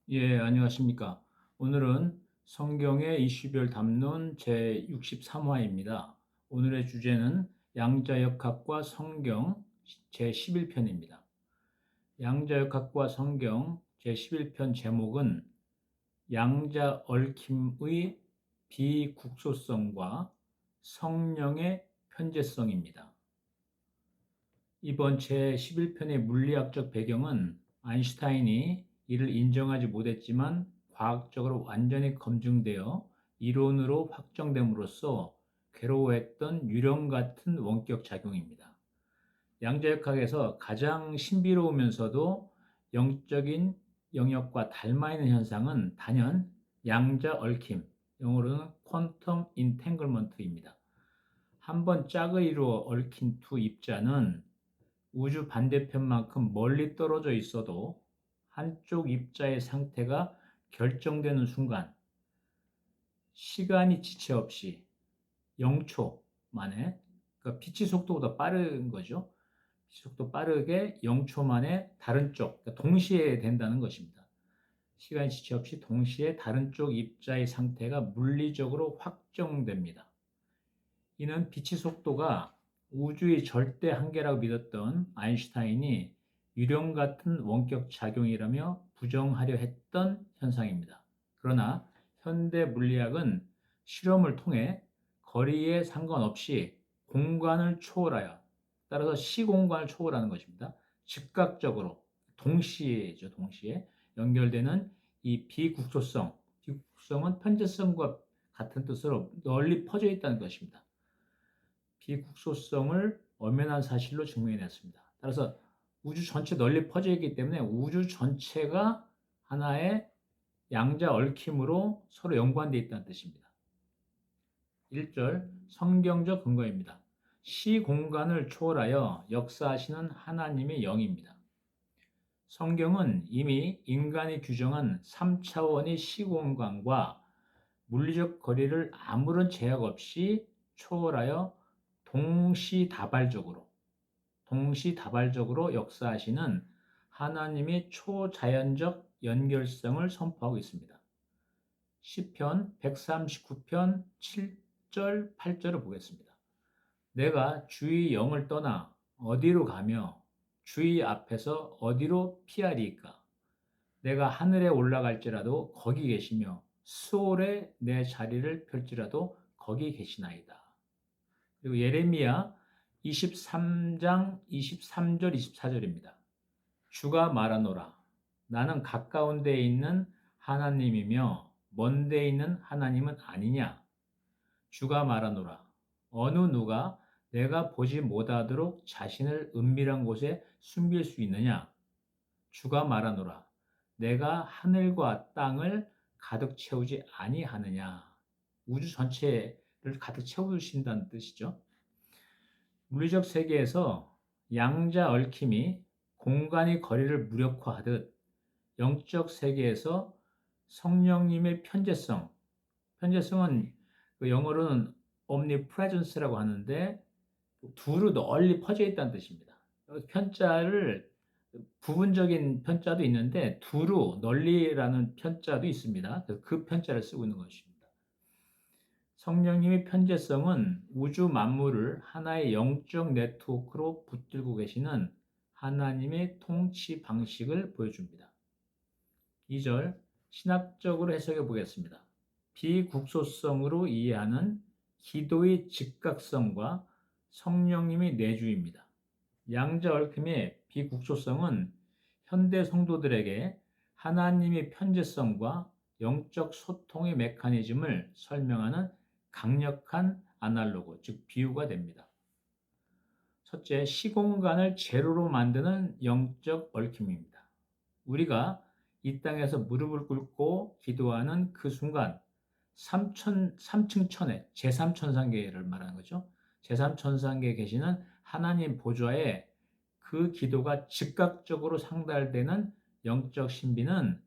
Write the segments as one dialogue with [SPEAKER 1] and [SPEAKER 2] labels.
[SPEAKER 1] 예, 안녕하십니까. 오늘은 성경의 이슈별 담론 제63화입니다. 오늘의 주제는 양자역학과 성경 제11편입니다. 양자역학과 성경 제11편 제목은 양자 얽힘의 비국소성과 성령의 편재성입니다. 이번 제11편의 물리학적 배경은 아인슈타인이 이를 인정하지 못했지만 과학적으로 완전히 검증되어 이론으로 확정됨으로써 괴로워했던 유령 같은 원격 작용입니다. 양자역학에서 가장 신비로우면서도 영적인 영역과 닮아 있는 현상은 단연 양자 얽힘, 영어로는 퀀텀 인탱글먼트입니다. 한번 짝을 이루어 얽힌 두 입자는 우주 반대편만큼 멀리 떨어져 있어도 한쪽 입자의 상태가 결정되는 순간 시간이 지체 없이 0초 만에, 그러니까 빛의 속도보다 빠른 거죠. 빛의 속도 빠르게 0초 만에 다른 쪽, 그러니까 동시에 된다는 것입니다. 시간이 지체 없이 동시에 다른 쪽 입자의 상태가 물리적으로 확정됩니다. 이는 빛의 속도가 우주의 절대 한계라고 믿었던 아인슈타인이 유령 같은 원격 작용이라며 부정하려 했던 현상입니다. 그러나 현대 물리학은 실험을 통해 거리에 상관없이 공간을 초월하여, 따라서 시공간을 초월하는 것입니다. 즉각적으로 동시에죠, 동시에 연결되는 이 비국소성은 편재성과 같은 뜻으로 널리 퍼져 있다는 것입니다. 비국소성을 엄연한 사실로 증명해냈습니다. 따라서 우주 전체 널리 퍼져 있기 때문에 우주 전체가 하나의 양자 얽힘으로 서로 연관되어 있다는 뜻입니다. 1절 성경적 근거입니다. 시공간을 초월하여 역사하시는 하나님의 영입니다. 성경은 이미 인간이 규정한 3차원의 시공간과 물리적 거리를 아무런 제약 없이 초월하여 동시다발적으로 역사하시는 하나님의 초자연적 연결성을 선포하고 있습니다. 시편 139편 7절 8절을 보겠습니다. 내가 주의 영을 떠나 어디로 가며 주의 앞에서 어디로 피하리이까? 내가 하늘에 올라갈지라도 거기 계시며 수월에 내 자리를 펼지라도 거기 계시나이다. 그리고 예레미야 23장 23절 24절입니다. 주가 말하노라. 나는 가까운 데에 있는 하나님이며 먼 데에 있는 하나님은 아니냐. 주가 말하노라. 어느 누가 내가 보지 못하도록 자신을 은밀한 곳에 숨길 수 있느냐. 주가 말하노라. 내가 하늘과 땅을 가득 채우지 아니하느냐. 우주 전체를 가득 채우신다는 뜻이죠. 물리적 세계에서 양자 얽힘이 공간의 거리를 무력화하듯 영적 세계에서 성령님의 편재성은 그 영어로는 omnipresence라고 하는데 두루 널리 퍼져 있다는 뜻입니다. 편자를 부분적인 편자도 있는데 두루 널리라는 편자도 있습니다. 그 편자를 쓰고 있는 것입니다. 성령님의 편재성은 우주 만물을 하나의 영적 네트워크로 붙들고 계시는 하나님의 통치 방식을 보여줍니다. 2절 신학적으로 해석해 보겠습니다. 비국소성으로 이해하는 기도의 즉각성과 성령님의 내주입니다. 양자 얽힘의 비국소성은 현대 성도들에게 하나님의 편재성과 영적 소통의 메커니즘을 설명하는 강력한 아날로그, 즉 비유가 됩니다. 첫째, 시공간을 제로로 만드는 영적 얽힘입니다. 우리가 이 땅에서 무릎을 꿇고 기도하는 그 순간 3층 천에 제3천상계를 말하는 거죠. 제3천상계에 계시는 하나님 보좌에 그 기도가 즉각적으로 상달되는 영적 신비는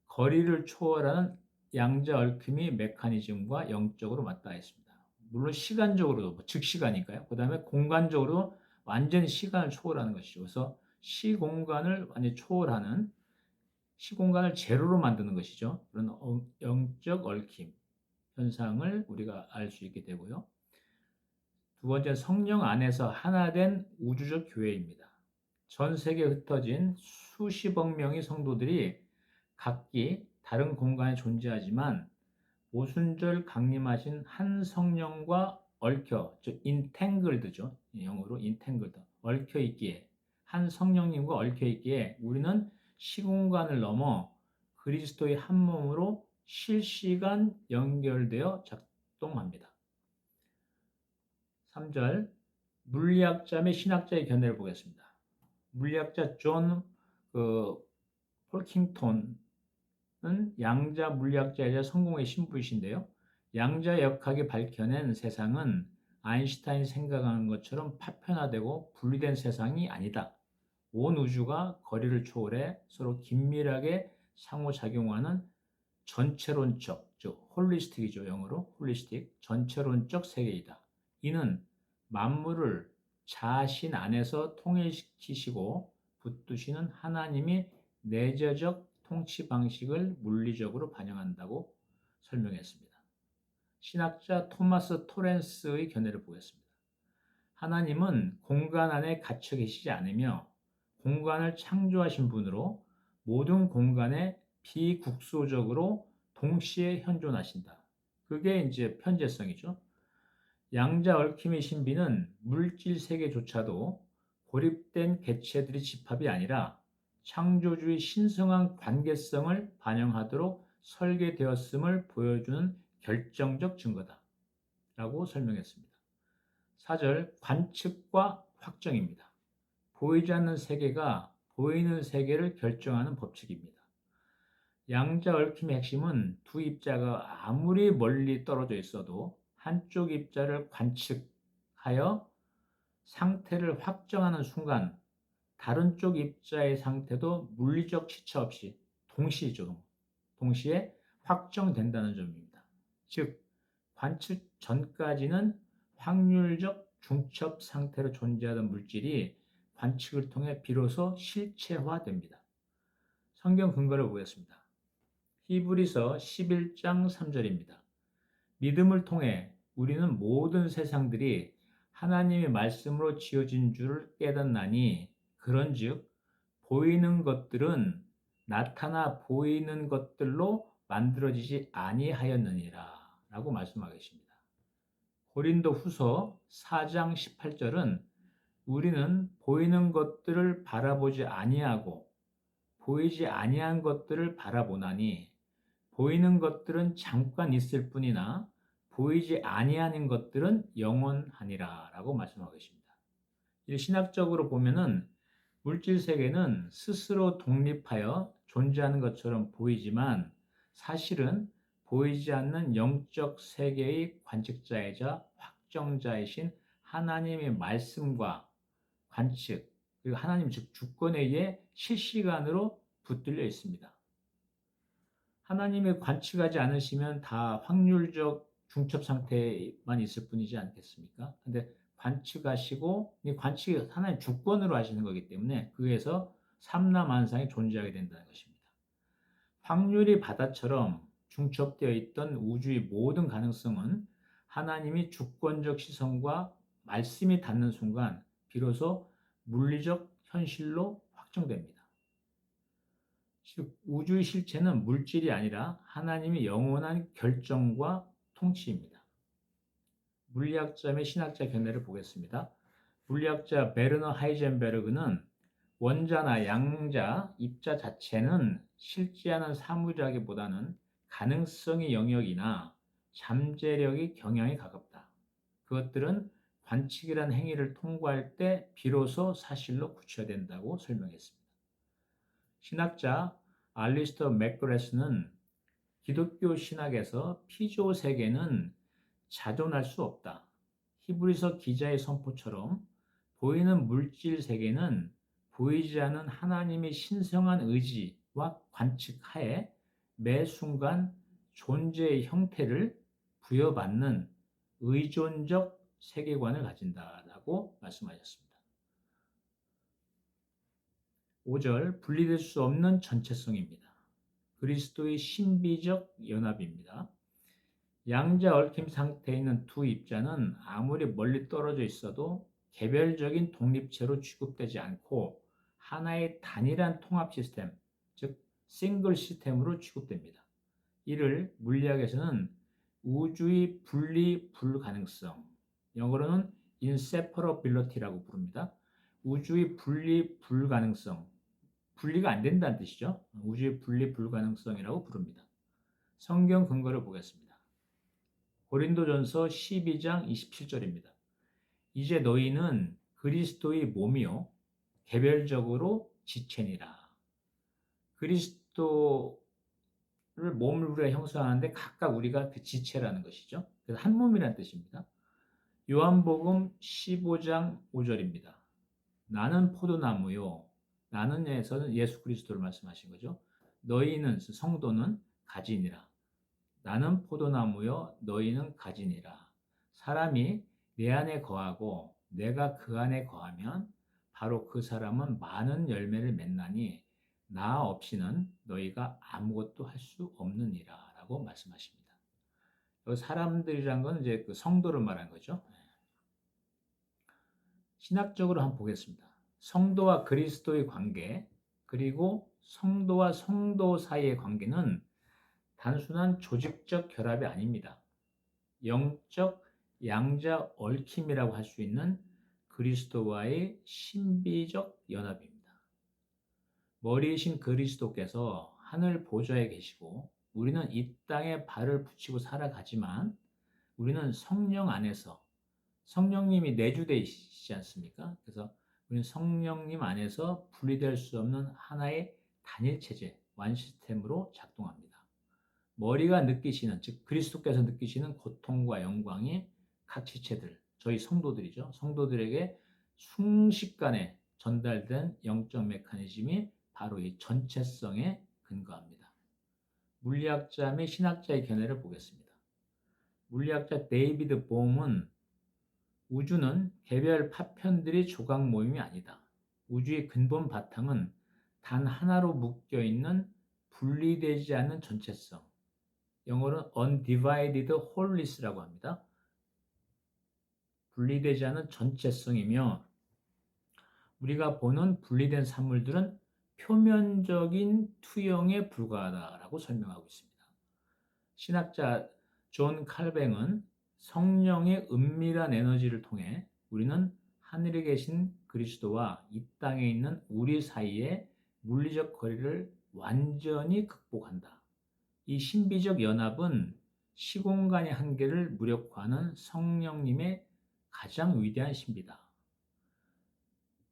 [SPEAKER 1] 거리를 초월하는 양자 얽힘의 메커니즘과 영적으로 맞닿아 있습니다. 물론 시간적으로도 즉시간이니까요. 그 다음에 공간적으로 완전히 시간을 초월하는 것이죠. 그래서 시공간을 완전히 초월하는 시공간을 제로로 만드는 것이죠. 그런 영적 얽힘 현상을 우리가 알 수 있게 되고요. 두 번째, 성령 안에서 하나된 우주적 교회입니다. 전 세계에 흩어진 수십억 명의 성도들이 각기 다른 공간에 존재하지만 오순절 강림하신 한 성령과 얽혀, 즉 intangled죠. 영어로 entangled, 얽혀 있기에, 한 성령님과 얽혀 있기에 우리는 시공간을 넘어 그리스도의 한 몸으로 실시간 연결되어 작동합니다. 3절, 물리학자 및 신학자의 견해를 보겠습니다. 물리학자 존 폴킹톤은 양자 물리학자이자 성공의 신부이신데요. 양자 역학이 밝혀낸 세상은 아인슈타인이 생각하는 것처럼 파편화되고 분리된 세상이 아니다. 온 우주가 거리를 초월해 서로 긴밀하게 상호작용하는 전체론적, 즉 홀리스틱이죠. 영어로 홀리스틱, 전체론적 세계이다. 이는 만물을 자신 안에서 통일시키시고 붙드시는 하나님이 내재적 통치 방식을 물리적으로 반영한다고 설명했습니다. 신학자 토마스 토렌스의 견해를 보겠습니다. 하나님은 공간 안에 갇혀 계시지 않으며 공간을 창조하신 분으로 모든 공간에 비국소적으로 동시에 현존하신다. 그게 이제 편재성이죠. 양자 얽힘의 신비는 물질 세계조차도 고립된 개체들의 집합이 아니라 창조주의 신성한 관계성을 반영하도록 설계되었음을 보여주는 결정적 증거다. 라고 설명했습니다. 4절, 관측과 확정입니다. 보이지 않는 세계가 보이는 세계를 결정하는 법칙입니다. 양자 얽힘의 핵심은 두 입자가 아무리 멀리 떨어져 있어도 한쪽 입자를 관측하여 상태를 확정하는 순간 다른 쪽 입자의 상태도 물리적 시차 없이 동시에 확정된다는 점입니다. 즉, 관측 전까지는 확률적 중첩 상태로 존재하던 물질이 관측을 통해 비로소 실체화됩니다. 성경 근거를 보겠습니다. 히브리서 11장 3절입니다. 믿음을 통해 우리는 모든 세상들이 하나님의 말씀으로 지어진 줄을 깨닫나니 그런즉 보이는 것들은 나타나 보이는 것들로 만들어지지 아니하였느니라 라고 말씀하고 계십니다. 고린도 후서 4장 18절은 우리는 보이는 것들을 바라보지 아니하고 보이지 아니한 것들을 바라보나니 보이는 것들은 잠깐 있을 뿐이나 보이지 아니하는 것들은 영원하니라 라고 말씀하고 계십니다. 신학적으로 보면은 물질 세계는 스스로 독립하여 존재하는 것처럼 보이지만 사실은 보이지 않는 영적 세계의 관측자이자 확정자이신 하나님의 말씀과 관측, 그리고 하나님 즉 주권에 의해 실시간으로 붙들려 있습니다. 하나님이 관측하지 않으시면 다 확률적 중첩 상태만 있을 뿐이지 않겠습니까? 근데 관측하시고 이 관측이 하나님 주권으로 하시는 거기 때문에 그에서 삼라만상이 존재하게 된다는 것입니다. 확률이 바다처럼 중첩되어 있던 우주의 모든 가능성은 하나님이 주권적 시선과 말씀이 닿는 순간 비로소 물리적 현실로 확정됩니다. 즉 우주의 실체는 물질이 아니라 하나님의 영원한 결정과 통치입니다. 물리학자 및 신학자 견해를 보겠습니다. 물리학자 베르너 하이젠베르그는 원자나 양자, 입자 자체는 실제하는 사물이라기보다는 가능성의 영역이나 잠재력의 경향에 가깝다. 그것들은 관측이란 행위를 통과할 때 비로소 사실로 구체화된다고 설명했습니다. 신학자 알리스터 맥그레스는 기독교 신학에서 피조 세계는 자존할 수 없다. 히브리서 기자의 선포처럼 보이는 물질 세계는 보이지 않는 하나님의 신성한 의지와 관측하에 매 순간 존재의 형태를 부여받는 의존적 세계관을 가진다라고 말씀하셨습니다. 5절, 분리될 수 없는 전체성입니다. 그리스도의 신비적 연합입니다. 양자 얽힘 상태에 있는 두 입자는 아무리 멀리 떨어져 있어도 개별적인 독립체로 취급되지 않고 하나의 단일한 통합 시스템, 즉 싱글 시스템으로 취급됩니다. 이를 물리학에서는 우주의 분리 불가능성, 영어로는 inseparability라고 부릅니다. 우주의 분리 불가능성, 분리가 안 된다는 뜻이죠. 우주의 분리 불가능성이라고 부릅니다. 성경 근거를 보겠습니다. 고린도전서 12장 27절입니다. 이제 너희는 그리스도의 몸이요 개별적으로 지체니라. 그리스도를 몸을 우리가 형성하는데 각각 우리가 그 지체라는 것이죠. 그래서 한 몸이라는 뜻입니다. 요한복음 15장 5절입니다. 나는 포도나무요. 나는에서는 예수 그리스도를 말씀하신 거죠. 너희는 성도는 가지니라. 나는 포도나무요 너희는 가지니라. 사람이 내 안에 거하고 내가 그 안에 거하면 바로 그 사람은 많은 열매를 맺나니 나 없이는 너희가 아무것도 할 수 없느니라 라고 말씀하십니다. 사람들이란 건 이제 그 성도를 말하는 거죠. 신학적으로 한번 보겠습니다. 성도와 그리스도의 관계, 그리고 성도와 성도 사이의 관계는 단순한 조직적 결합이 아닙니다. 영적 양자 얽힘이라고 할 수 있는 그리스도와의 신비적 연합입니다. 머리이신 그리스도께서 하늘 보좌에 계시고 우리는 이 땅에 발을 붙이고 살아가지만 우리는 성령 안에서 성령님이 내주되시지 않습니까? 그래서 우리는 성령님 안에서 분리될 수 없는 하나의 단일체제, 완시스템으로 작동합니다. 머리가 느끼시는, 즉 그리스도께서 느끼시는 고통과 영광이 각 지체들, 저희 성도들이죠. 성도들에게 순식간에 전달된 영적 메커니즘이 바로 이 전체성에 근거합니다. 물리학자 및 신학자의 견해를 보겠습니다. 물리학자 데이비드 봄은 우주는 개별 파편들의 조각 모임이 아니다. 우주의 근본 바탕은 단 하나로 묶여있는 분리되지 않는 전체성, 영어로는 undivided wholeness라고 합니다. 분리되지 않은 전체성이며 우리가 보는 분리된 산물들은 표면적인 투영에 불과하다라고 설명하고 있습니다. 신학자 존 칼뱅은 성령의 은밀한 에너지를 통해 우리는 하늘에 계신 그리스도와 이 땅에 있는 우리 사이의 물리적 거리를 완전히 극복한다. 이 신비적 연합은 시공간의 한계를 무력화하는 성령님의 가장 위대한 신비다.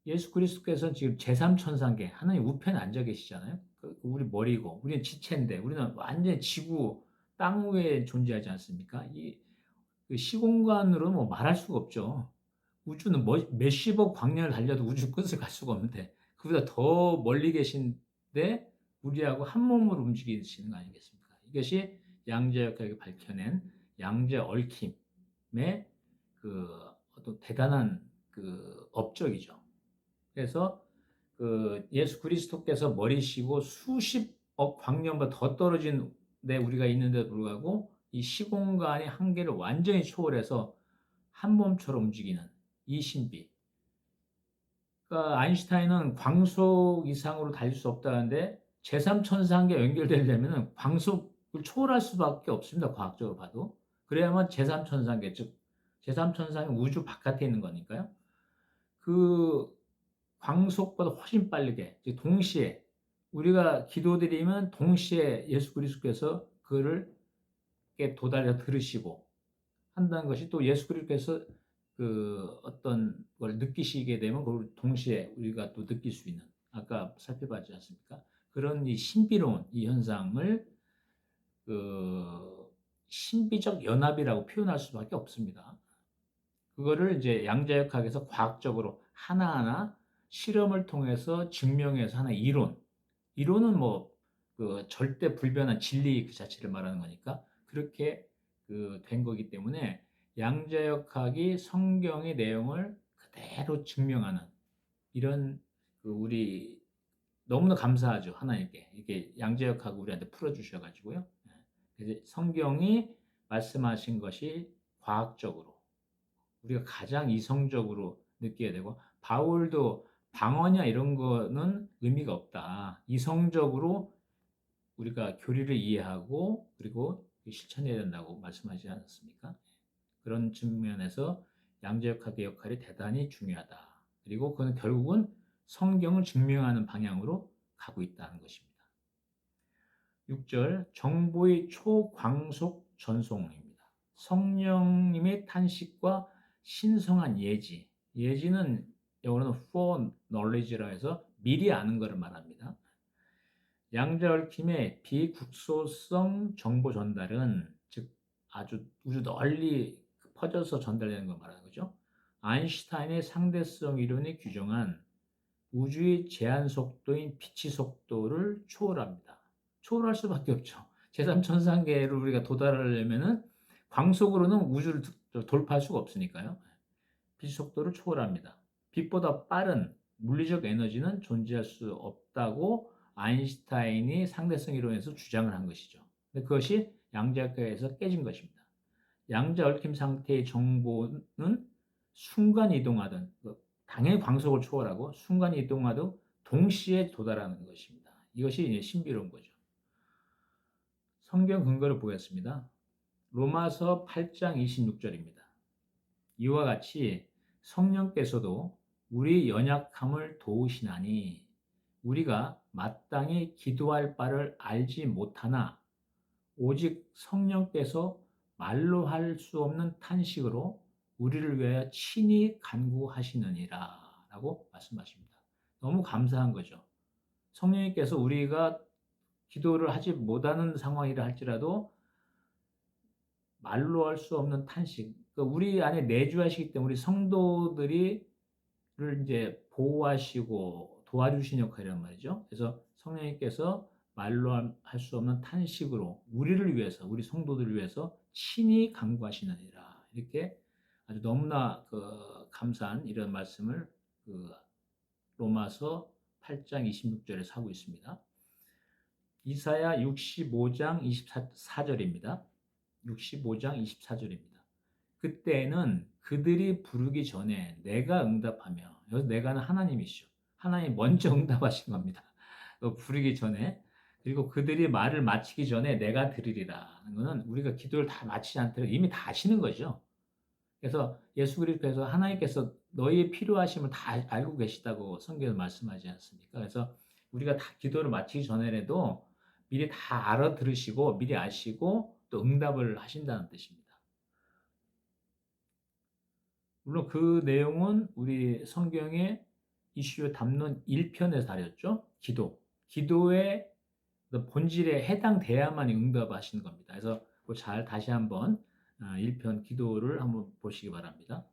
[SPEAKER 1] 예수 그리스도께서는 지금 제3천상계 하나님 우편에 앉아 계시잖아요. 우리 머리고 우리는 지체인데 우리는 완전히 지구 땅 위에 존재하지 않습니까? 이 시공간으로 뭐 말할 수가 없죠. 우주는 몇십억 광년을 달려도 우주 끝을 갈 수가 없는데 그보다 더 멀리 계신데 우리하고 한 몸으로 움직이시는 거 아니겠습니까? 이것이 양자역학이 밝혀낸 양자 얽힘의 그 어떤 대단한 그 업적이죠. 그래서 그 예수 그리스도께서 머리시고 수십억 광년보다 더 떨어진 데 우리가 있는데도 불구하고 이 시공간의 한계를 완전히 초월해서 한 몸처럼 움직이는 이 신비. 그러니까 아인슈타인은 광속 이상으로 달릴 수 없다는데 제3천상계 연결되려면 광속을 초월할 수밖에 없습니다. 과학적으로 봐도. 그래야만 제3천상계, 즉 제3천상계 우주 바깥에 있는 거니까요. 그 광속보다 훨씬 빠르게, 즉 동시에 우리가 기도드리면 동시에 예수 그리스도께서 그를 도달해 들으시고 한다는 것이 또 예수 그리스도께서 그 어떤 걸 느끼시게 되면 그걸 동시에 우리가 또 느낄 수 있는 아까 살펴봤지 않습니까? 그런 이 신비로운 이 현상을 그 신비적 연합이라고 표현할 수밖에 없습니다. 그거를 이제 양자역학에서 과학적으로 하나하나 실험을 통해서 증명해서 하나 이론은 뭐 그 절대 불변한 진리 그 자체를 말하는 거니까 그렇게 그 된 거기 때문에 양자역학이 성경의 내용을 그대로 증명하는 이런 그 우리 너무나 감사하죠. 하나님께. 이렇게 양자역학을 우리한테 풀어 주셔 가지고요. 예. 그래서 성경이 말씀하신 것이 과학적으로 우리가 가장 이성적으로 느껴야 되고, 바울도 방언이나 이런 거는 의미가 없다. 이성적으로 우리가 교리를 이해하고 그리고 실천해야 된다고 말씀하지 않았습니까? 그런 측면에서 양자역학의 역할이 대단히 중요하다. 그리고 그건 결국은 성경을 증명하는 방향으로 가고 있다는 것입니다. 6절, 정보의 초광속 전송입니다. 성령님의 탄식과 신성한 예지. 예지는 영어로는 foreknowledge라 해서 미리 아는 것을 말합니다. 양자 얽힘의 비국소성 정보 전달은, 즉 아주 우주 널리 퍼져서 전달되는 걸 말하는 거죠. 아인슈타인의 상대성 이론이 규정한 우주의 제한 속도인 빛의 속도를 초월합니다. 초월할 수밖에 없죠. 제3천상계를 우리가 도달하려면은 광속으로는 우주를 돌파할 수가 없으니까요. 빛의 속도를 초월합니다. 빛보다 빠른 물리적 에너지는 존재할 수 없다고 아인슈타인이 상대성 이론에서 주장을 한 것이죠. 근데 그것이 양자역학에서 깨진 것입니다. 양자 얽힘 상태의 정보는 순간 이동하든, 당연히 광속을 초월하고 순간 이동하든 동시에 도달하는 것입니다. 이것이 이제 신비로운 거죠. 성경 근거를 보겠습니다. 로마서 8장 26절입니다. 이와 같이 성령께서도 우리 연약함을 도우시나니 우리가 마땅히 기도할 바를 알지 못하나 오직 성령께서 말로 할 수 없는 탄식으로 우리를 위하여 친히 간구하시느니라 라고 말씀하십니다. 너무 감사한 거죠. 성령님께서 우리가 기도를 하지 못하는 상황이라 할지라도 말로 할 수 없는 탄식, 그러니까 우리 안에 내주하시기 때문에 우리 성도들이 를 이제 보호하시고 도와주신 역할이란 말이죠. 그래서 성령님께서 말로 할 수 없는 탄식으로 우리를 위해서, 우리 성도들을 위해서 친히 간구하시느니라. 이렇게 아주 너무나 감사한 이런 말씀을 로마서 8장 26절에 하고 있습니다. 이사야 65장 24절입니다. 65장 24절입니다. 그때는 그들이 부르기 전에 내가 응답하며, 여기서 내가는 하나님이시죠. 하나님이 먼저 응답하신 겁니다. 부르기 전에. 그리고 그들이 말을 마치기 전에 내가 들으리라 하는 것은 우리가 기도를 다 마치지 않더라도 이미 다 아시는 거죠. 그래서 예수 그리스도께서 하나님께서 너희의 필요하심을 다 알고 계시다고 성경에 말씀하지 않습니까? 그래서 우리가 다 기도를 마치기 전에라도 미리 다 알아들으시고 미리 아시고 또 응답을 하신다는 뜻입니다. 물론 그 내용은 우리 성경의 이슈 담론 1편에서 다뤘죠. 기도의 본질에 해당돼야만 응답하시는 겁니다. 그래서 잘 다시 한번 1편 기도를 한번 보시기 바랍니다.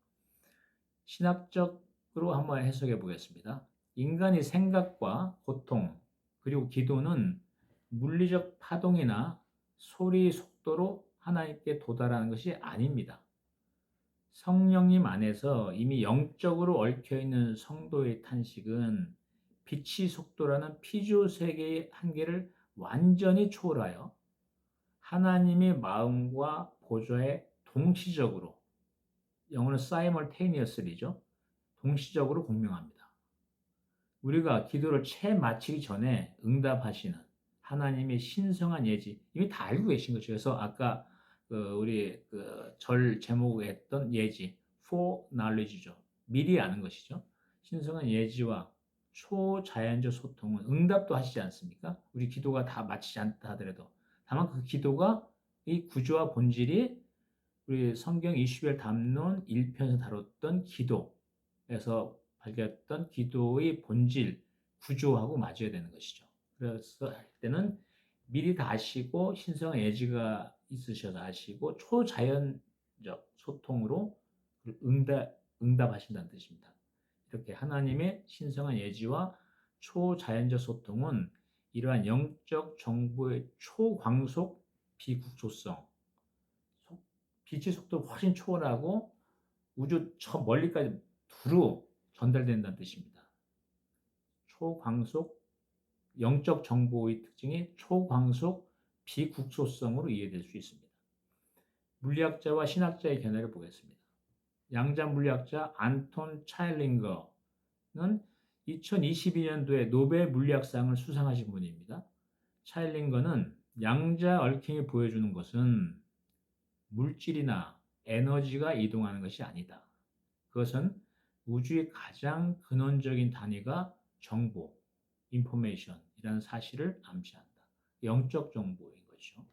[SPEAKER 1] 신학적으로 한번 해석해 보겠습니다. 인간의 생각과 고통 그리고 기도는 물리적 파동이나 소리 속도로 하나님께 도달하는 것이 아닙니다. 성령님 안에서 이미 영적으로 얽혀있는 성도의 탄식은 빛의 속도라는 피조세계의 한계를 완전히 초월하여 하나님의 마음과 보좌에 동시적으로, 영어는 simultaneously죠. 동시적으로 공명합니다. 우리가 기도를 채 마치기 전에 응답하시는 하나님의 신성한 예지 이미 다 알고 계신 거죠. 그래서 아까 우리 절 제목에 했던 예지, foreknowledge죠. 미리 아는 것이죠. 신성한 예지와 초자연적 소통은 응답도 하시지 않습니까? 우리 기도가 다 마치지 않다 하더라도 다만 그 기도가 이 구조와 본질이 우리 성경 이슈별 담론 1편에서 다뤘던 기도에서 발견했던 기도의 본질, 구조하고 맞아야 되는 것이죠. 그래서 할 때는 미리 다 아시고 신성한 예지가 있으셔서 아시고 초자연적 소통으로 응답하신다는 뜻입니다. 이렇게 하나님의 신성한 예지와 초자연적 소통은 이러한 영적 정보의 초광속 비국소성, 빛의 속도를 훨씬 초월하고 우주 저 멀리까지 두루 전달된다는 뜻입니다. 초광속 영적 정보의 특징이 초광속 비국소성으로 이해될 수 있습니다. 물리학자와 신학자의 견해를 보겠습니다. 양자 물리학자 안톤 차일링거는 2022년도에 노벨 물리학상을 수상하신 분입니다. 차일링거는 양자 얽힘이 보여주는 것은 물질이나 에너지가 이동하는 것이 아니다. 그것은 우주의 가장 근원적인 단위가 정보, 인포메이션이라는 사실을 암시한다. 영적 정보인 것이죠.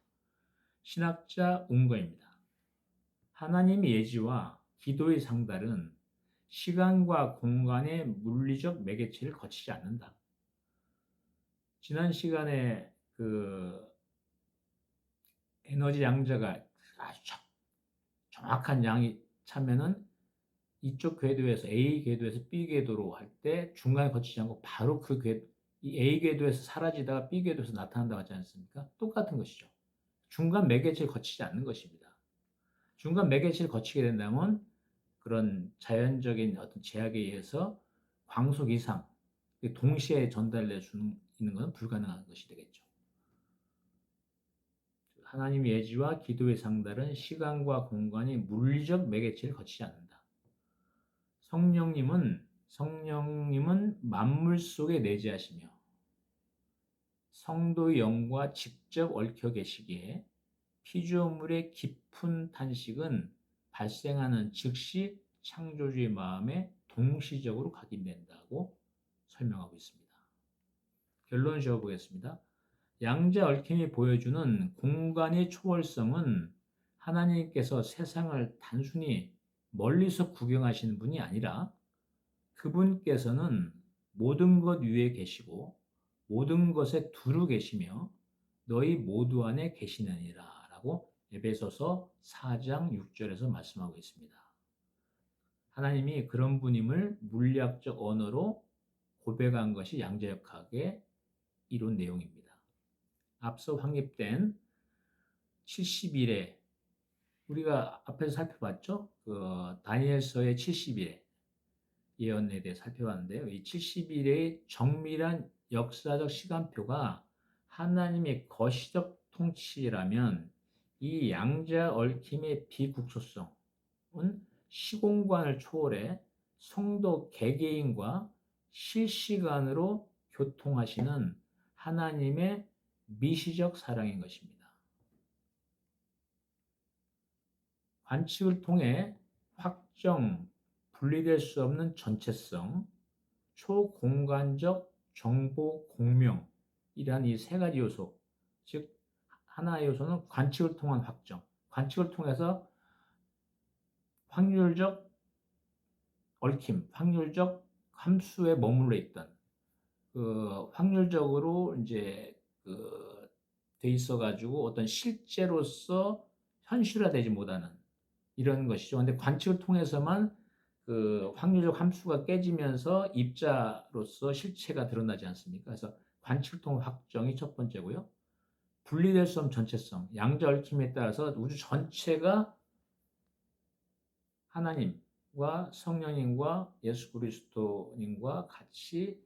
[SPEAKER 1] 신학자 운거입니다. 하나님의 예지와 기도의 상달은 시간과 공간의 물리적 매개체를 거치지 않는다. 지난 시간에 그 에너지 양자가 아주 정확한 양이 차면은 이쪽 궤도에서 A 궤도에서 B 궤도로 할 때 중간에 거치지 않고 바로 그 이 A 궤도에서 사라지다가 B 궤도에서 나타난다고 하지 않습니까? 똑같은 것이죠. 중간 매개체를 거치지 않는 것입니다. 중간 매개체를 거치게 된다면 그런 자연적인 어떤 제약에 의해서 광속 이상 동시에 전달될 수 있는 것은 불가능한 것이 되겠죠. 하나님의 예지와 기도의 상달은 시간과 공간이 물리적 매개체를 거치지 않는다. 성령님은 만물 속에 내재하시며 성도의 영과 직접 얽혀 계시기에 피조물의 깊은 탄식은 발생하는 즉시 창조주의 마음에 동시적으로 각인된다고 설명하고 있습니다. 결론 지어보겠습니다. 양자 얽힘이 보여주는 공간의 초월성은 하나님께서 세상을 단순히 멀리서 구경하시는 분이 아니라 그분께서는 모든 것 위에 계시고 모든 것에 두루 계시며 너희 모두 안에 계시느니라 라고 에베소서 4장 6절에서 말씀하고 있습니다. 하나님이 그런 분임을 물리학적 언어로 고백한 것이 양자역학의 이론 내용입니다. 앞서 확립된 70일에 우리가 앞에서 살펴봤죠? 그 다니엘서의 70일에 예언에 대해 살펴봤는데요. 이 70일의 정밀한 역사적 시간표가 하나님의 거시적 통치라면 이 양자 얽힘의 비국소성은 시공간을 초월해 성도 개개인과 실시간으로 교통하시는 하나님의 미시적 사랑인 것입니다. 관측을 통해 확정, 분리될 수 없는 전체성, 초공간적 정보 공명이라는 이 세 가지 요소, 즉 하나의 요소는 관측을 통한 확정, 관측을 통해서 확률적 얽힘, 확률적 함수에 머물러 있던 그 확률적으로 이제 돼 있어 가지고 어떤 실제로서 현실화되지 못하는 이런 것이죠. 근데 관측을 통해서만 그 확률적 함수가 깨지면서 입자로서 실체가 드러나지 않습니까? 그래서 관측을 통한 확정이 첫 번째고요. 분리될 수 없는 전체성, 양자 얽힘에 따라서 우주 전체가 하나님과 성령님과 예수 그리스도님과 같이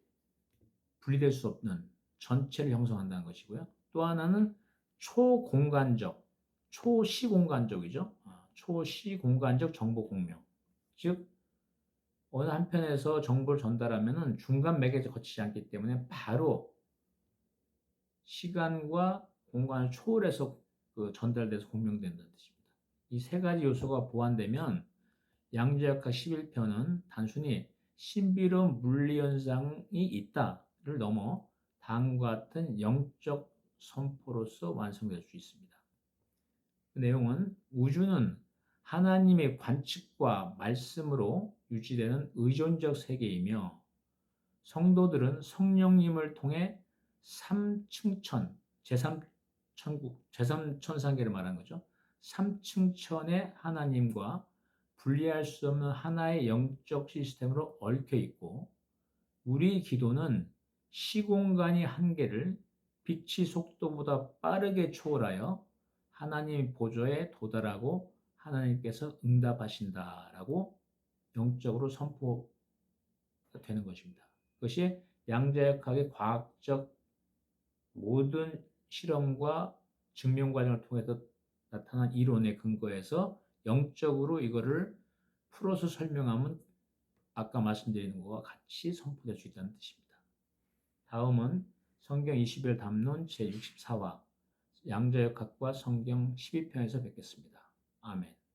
[SPEAKER 1] 분리될 수 없는 전체를 형성한다는 것이고요. 또 하나는 초공간적, 초시공간적이죠. 초시공간적 정보 공명. 즉 어느 한편에서 정보를 전달하면은 중간 매개체 거치지 않기 때문에 바로 시간과 공간을 초월해서 전달돼서 공명된다는 뜻입니다. 이 세 가지 요소가 보완되면 양자역학 11편은 단순히 신비로운 물리현상이 있다를 넘어 다음과 같은 영적 선포로서 완성될 수 있습니다. 그 내용은 우주는 하나님의 관측과 말씀으로 유지되는 의존적 세계이며 성도들은 성령님을 통해 삼층천, 제3천국, 제3천상계를 말하는 거죠. 삼층천의 하나님과 분리할 수 없는 하나의 영적 시스템으로 얽혀 있고 우리 기도는 시공간의 한계를 빛의 속도보다 빠르게 초월하여 하나님 보좌에 도달하고 하나님께서 응답하신다라고 영적으로 선포되는 것입니다. 그것이 양자역학의 과학적 모든 실험과 증명 과정을 통해서 나타난 이론에 근거해서 영적으로 이거를 풀어서 설명하면 아까 말씀드린 것과 같이 선포될 수 있다는 뜻입니다. 다음은 성경 20일 담론 제64화 양자역학과 성경 12편에서 뵙겠습니다. 아멘.